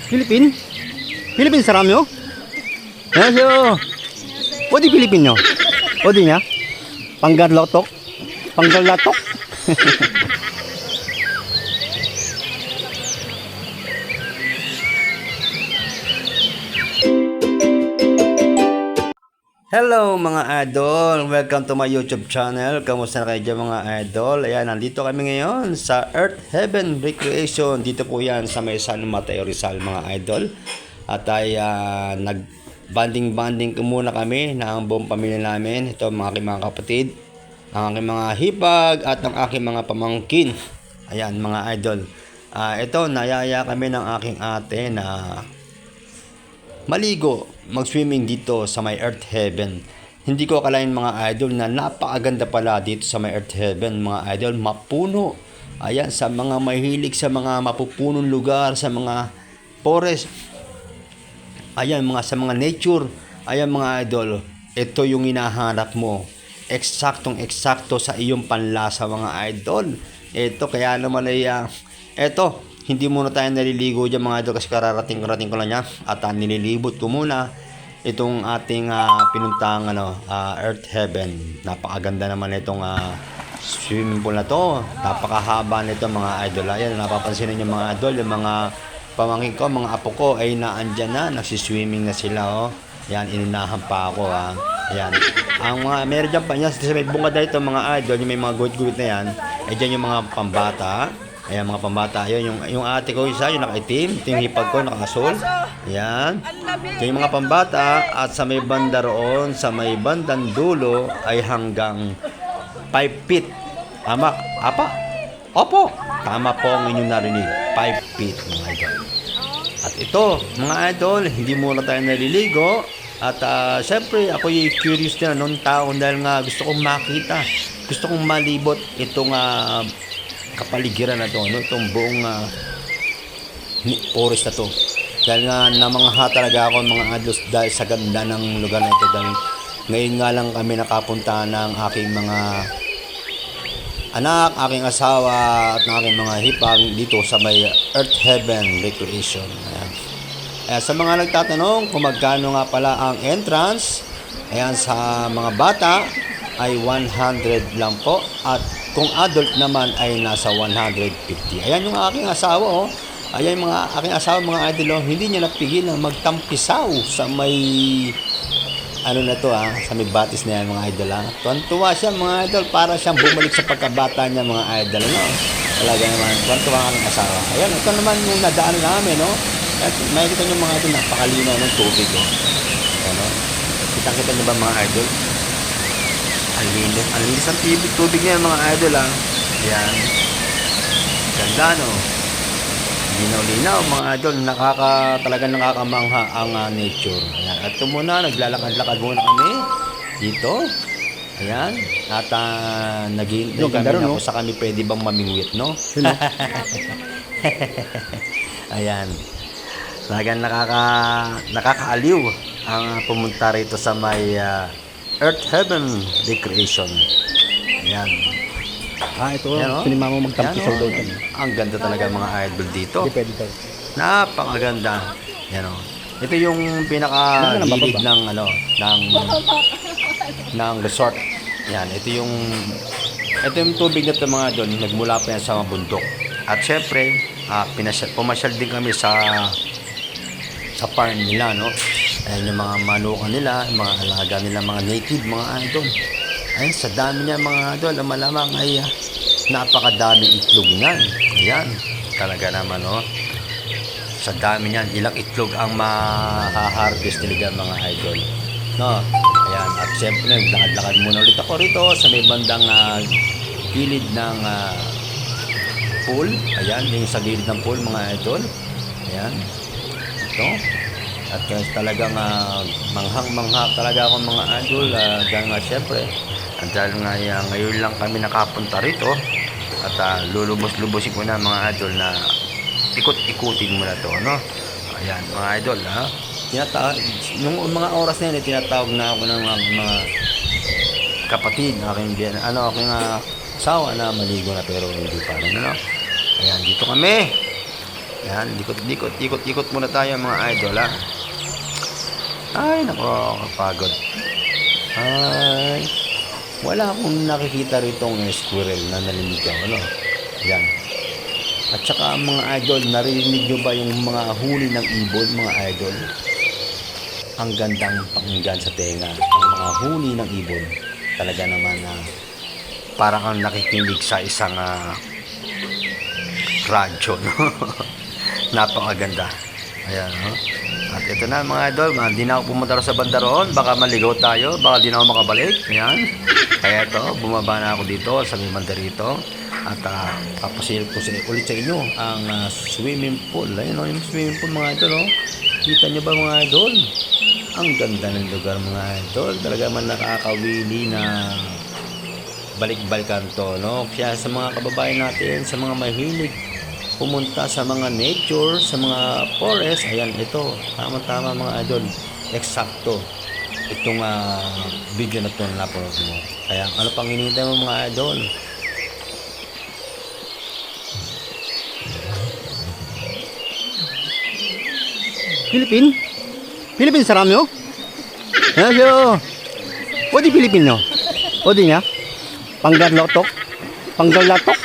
Philippine? Philippine sa Ramyo? 안녕하세요. 어디 필리핀요? 어디냐? 방갈라톡? 방갈라톡? Hello mga idol, welcome to my YouTube channel. Kamusta na kayo dyan mga idol? Ayan, nandito kami ngayon sa Earth Heaven Recreation. Dito po yan sa may San Mateo Rizal mga idol. At ay nag-banding-banding muna kami na ang buong pamilya namin. Ito ang aking mga kapatid, ang aking mga hipag at ang aking mga pamangkin. Ayan mga idol. Ito, nayaya kami ng aking ate na maligo, mag-swimming dito sa may Earth Heaven. Hindi ko akalain mga idol na napakaganda pala dito sa may Earth Heaven mga idol. Mapuno. Ayan, sa mga mahilig sa mga mapupunong lugar, sa mga forest. Ayan, sa mga nature. Ayan mga idol, ito yung hinahanap mo. Eksaktong-eksakto sa iyong panlasa mga idol. Ito, kaya naman ay, ito, hindi muna tayo naliligo dyan mga idol kasi kararating ko lang niya. At nililibot ko muna itong ating pinuntang Earth Heaven. Napakaganda naman itong swimming pool na to. Napakahaba nito mga idol. Ayan, napapansin niyo mga idol, yung mga pamangkin ko, mga apo ko ay naandyan na, nagsiswimming na sila. Yan, inunahan pa ako. Ayan. Ang mga meron dyan pa niya, sa may bungad na ito mga idol, yung may mga guhit-guhit na yan, ay dyan yung mga pambata. Ayan mga pambata. Ayan, yung ate ko isa, yung nakaitim. Ito yung hipag ko, nakasul. Ayan. Ito yung mga pambata. At sa may banda roon, sa may bandang dulo, ay hanggang 5 feet. Tama? Apa? Opo. Tama po ang inyong narinig. 5 feet mga idol. At ito, mga idol, hindi muna tayo naliligo. At syempre, ako yung curious din noong taon dahil nga gusto kong makita. Gusto kong malibot itong kapaligiran na to, itong buong forest na to. Dahil nga namangha talaga ako mga adlos dahil sa ganda ng lugar na ito. Dahil ngayon nga lang kami nakapunta ng aking mga anak, aking asawa at ng aking mga hipag dito sa may Earth Heaven Recreation. Ayan. Sa mga nagtatanong kung magkano nga pala ang entrance, ayan, sa mga bata ay 100 lang po at kung adult naman ay nasa 150. Ayan yung aking asawa Ayan yung aking asawa mga idol hindi niya napigil na magtampisaw sa may na to sa may batis na yan mga idol Tuwan-tuwa siya mga idol para siyang bumalik sa pagkabata niya mga idol Talaga naman tuwan-tuwa ang aking asawa. Ayan, ito naman yung nadaan namin At makikita niyo mga idol napakalinaw ng tubig Kita-kita niyo ba mga idol? Ang linis ang tubig niya mga idol Ayan. Ganda Linaw-linaw mga idol. Talagang nakakamangha ang nature. Ayan. At ito muna, naglalakad-lakad muna kami dito. Ayan. At naghihintay kami na kung sa kami pwede bang mamingwit, no? Ayan. Talagang nakakaaliw ang pumunta rito sa may Earth Heaven Recreation. Ayan. Ito. Pwede mo magtampisaw daw dyan. Ang ganda talaga mga idol dito. Hindi pwede daw. Napakaganda. Yan Ito yung pinaka-gilid ng resort. Yan. Ito yung tubig na ito mga idol. Nagmula pa yan sa mga bundok. At syempre, pumasyal din kami sa farm nila, Ayan yung mga manukan nila, yung mga alaga nila, mga native, mga idol. Ayan, sa dami niya mga idol, malamang ay napakadaming itlog niyan. Ayan, talaga naman, Sa dami niyan, ilang itlog ang mahaharvest nila mga idol. Ayan, at siyempre, naglakad-lakad muna ulit ako rito sa may bandang gilid ng pool. Ayan, yung sa gilid ng pool mga idol. Ayan, ito. At talagang manghang-mangha talaga ako mga idol dahil nga syempre dahil nga ngayon lang kami nakapunta rito at lulubos-lubosin ko na mga idol na ikot-ikutin mo na to Ayan mga idol nung mga oras na yun tinatawag na ako ng mga kapatid aking asawa na maligo na pero hindi pa rin Ayan dito kami Yan, ikot muna tayo mga idol ha. Ay, nako, kapagod. Ay, wala akong nakikita ritong squirrel na naliligaw, ano? Yan. At saka mga idol, narinig nyo ba yung mga huli ng ibon, mga idol? Ang gandang pakinggan sa tenga. Ang mga huli ng ibon. Talaga naman na parang kang nakikinig sa isang radyo, no? Napakaganda. Ayan, no? At ito na mga idol, hindi na ako pumunta sa banda roon. Baka maligaw tayo, baka di na ako makabalik. Ayan. Kaya ito, bumaba na ako dito sa may banda rito. At papasilip ko ulit sa inyo ang swimming pool. Ayun, yung swimming pool mga idol, no? Kita nyo ba mga idol? Ang ganda ng lugar mga idol. Talaga man nakakawili na balik-balikan to, no? Kaya sa mga kababayan natin, sa mga mahilig pumunta sa mga nature, sa mga forest, ayan, ito, tama-tama mga idol, eksakto itong video na ito na napanood mo. Kaya ano pang hinihintay mo mga idol? Philippine sarami oh. Ayo. Odi Filipino. Odi niya. Panggarlotok. Panggarlatok.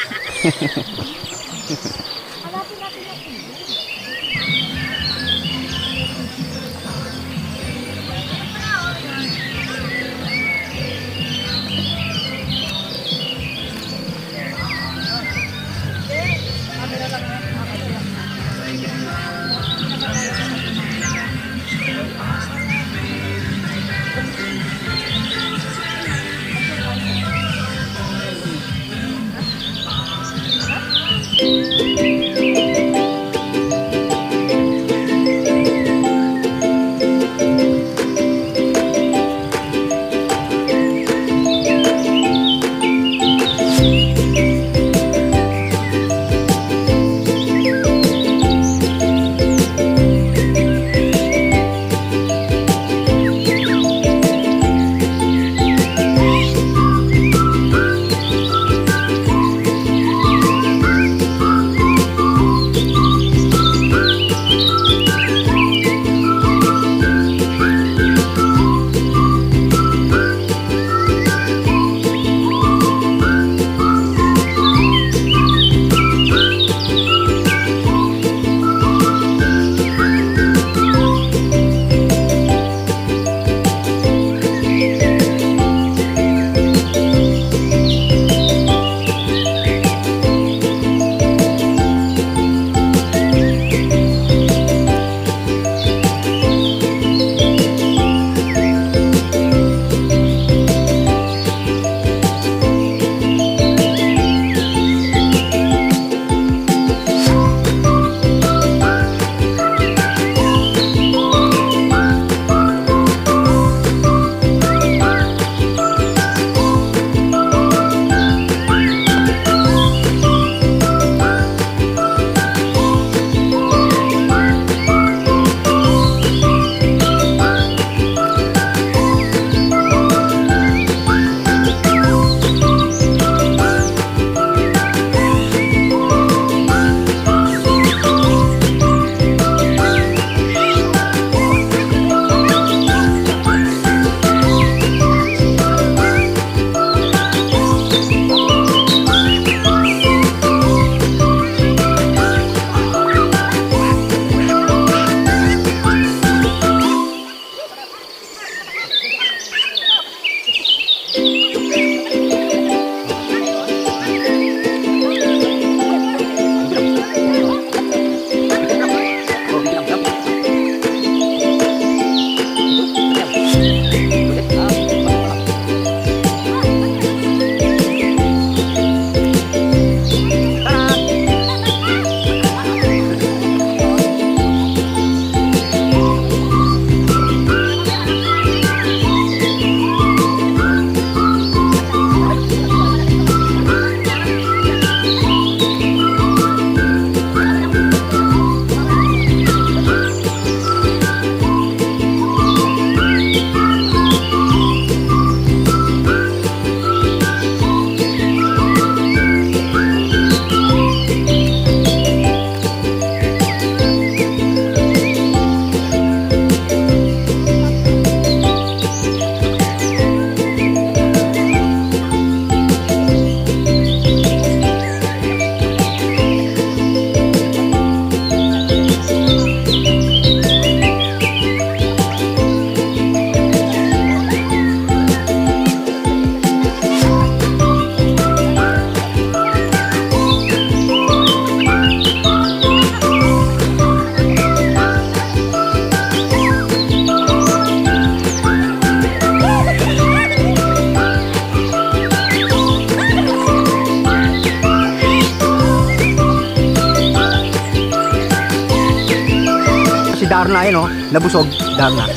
Darna, yan nabusog, Darna.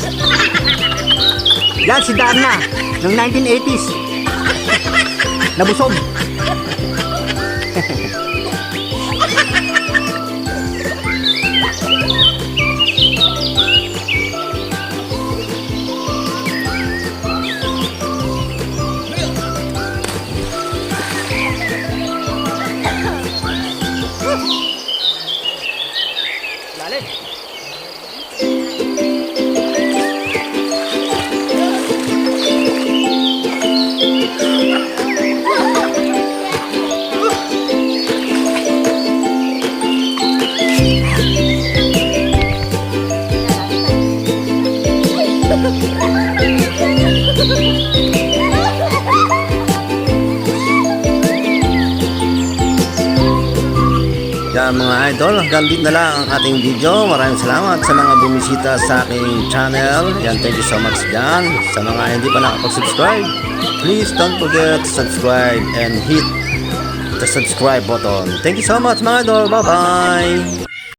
Yan, si Darna, ng 1980s. Nabusog. Yan mga idol, hanggang dito na lang ang ating video. Maraming salamat sa mga bumisita sa aking channel. Yan, thank you so much dyan. Sa mga hindi pa nakapag-subscribe, please don't forget to subscribe and hit the subscribe button. Thank you so much mga idol. Bye-bye!